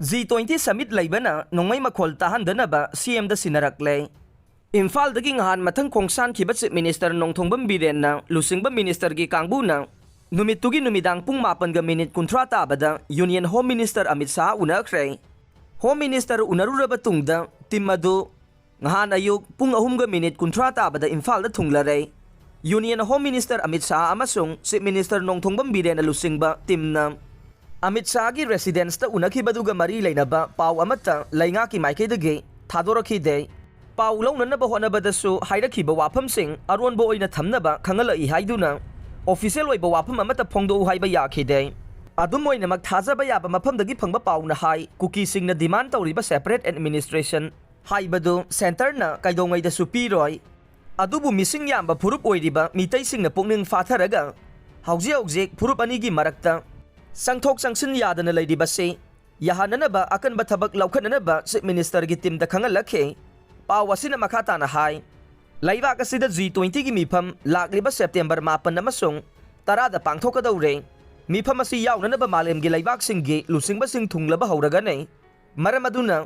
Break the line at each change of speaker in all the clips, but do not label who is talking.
G20 Summit laibana nongmai makhol tahandanaba CM da sinarakle. Imphal dagi ngahan mathang khongsan khiba Chief Minister Nongthongbam Biren na lusingba Minister gi kangbu na numitugi numidang pung 8 kuntra tabada Union Home Minister Amit Shah unakre. Home Minister unaruraba tungda timadu ngahan ayuk pung 3 kuntra tabada Imphal da thunglare. Union Home Minister Amit Shah amasung Chief Minister Nongthongbam Biren na lusingba timna Amit Shah gi residence ta unakibaduga mari lainaba pau amata lainga ki maikhaidagi thadoraki pau launanaba honabadasu hairakiba wafamsing aronbo oina thamnaba khangalai haiduna official oiba wafam amata phongdo haiba yakhide adum oinamak thajaba yaba mafamdagi phangba pauna hai kuki singna demand tawriba separate administration haibadu center na kaidongaida supiroi adubu missing yamba phurup oiriba mitai singna pungning fatharaga hauji phurup anigi marakta Sangthok sangsin yadana laidi basi yahananaba akan bathabak laukhananaba Chief Minister gi team da khangalakhe pawasina makhata na hai laiba kasida G20 gi mifam lakliba September 8 amasung tara da pangthokadaure mifam asi yaunanaba malem gi laibak singgi lusingba sing thunglaba hauraga nei maramaduna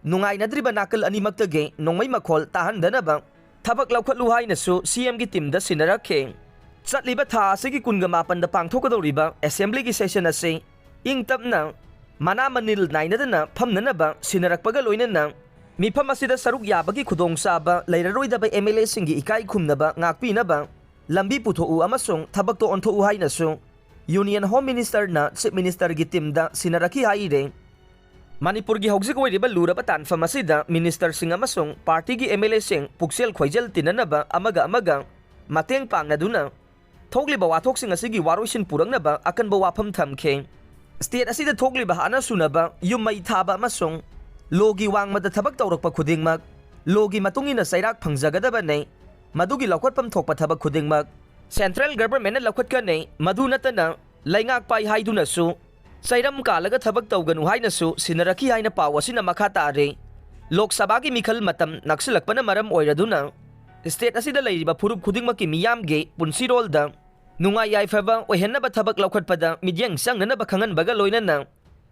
nungai nadriba nakal animaktage nongmai makhol tahandanaba thabak laukhatlu hainasu CM gi team da sinarakhe Chatliba tha asigi kunga 8 da pangthokadoriba assembly gi session ase ingtapna mana manil nainadana phamnanaba sinarakpaga loinana mifam asida saruk yabagi khudongsa leiraroidaba MLA singi ikai khumnaba ngakpinaba lambi puthou amasung thabakto onthou hainasu Union Home Minister na Chief Minister gi team da sinaraki haire Manipur gi hogjik oiriba luraba tanfam asida minister sing amasung party gi MLA sing puksel khoijal tinanaba amaga mateng pangnaduna Thokliba wathok sing asigi waroisin purangnaba akan ba wafam thamkhe state asida thokliba hana sunaba yumai thaba amasung logi wangmada thabak tawrakpa khudingmak logi matungina sairak phangjagadaba nei madugi laukhatpam thokpa thabak khudingmak central government na laukhatka nei madu natana laingak pai haiduna su sairam kalaga thabak tawganu hainasu sinaraki haina pawasina makhata are lok sabha gi mikhal matam naksilakpana maram oiraduna state asida lairiba phurup khudingmaki miyamge punsirol da nungai yaifaba ohenaba thabak laukhatpada midyang sangnanaba khanganbaga loinana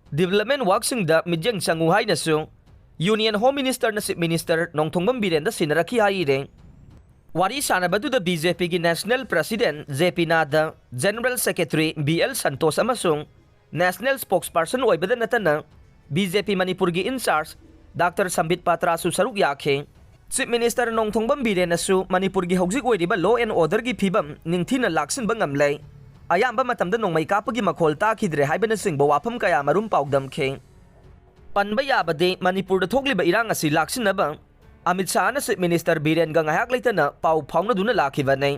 development worksing da midyang sangu hainasu Union Home Minister na Chief Minister Nongthongbam Biren da sinaraki haire wari sanabadu da BJP gi National President JP Nada General Secretary BL Santos amasung National Spokesperson oibada natana BJP Manipur gi in charge Dr. Sambit Patra su saruk yakhe Chief Minister Nongthongbam Biren asu Manipur gi hogjik oiriba law and order gi phibam ningthina laksin bangamlai ayamba matamda nongmai kapagi makhol ta khidre haibana singba wafam kaya marum paugdam khe panba yabade Manipur da thokliba irang asi laksinaba Amit Shah na Chief Minister Biren ga ngayak leitana pau phaungna duna lakhiba nei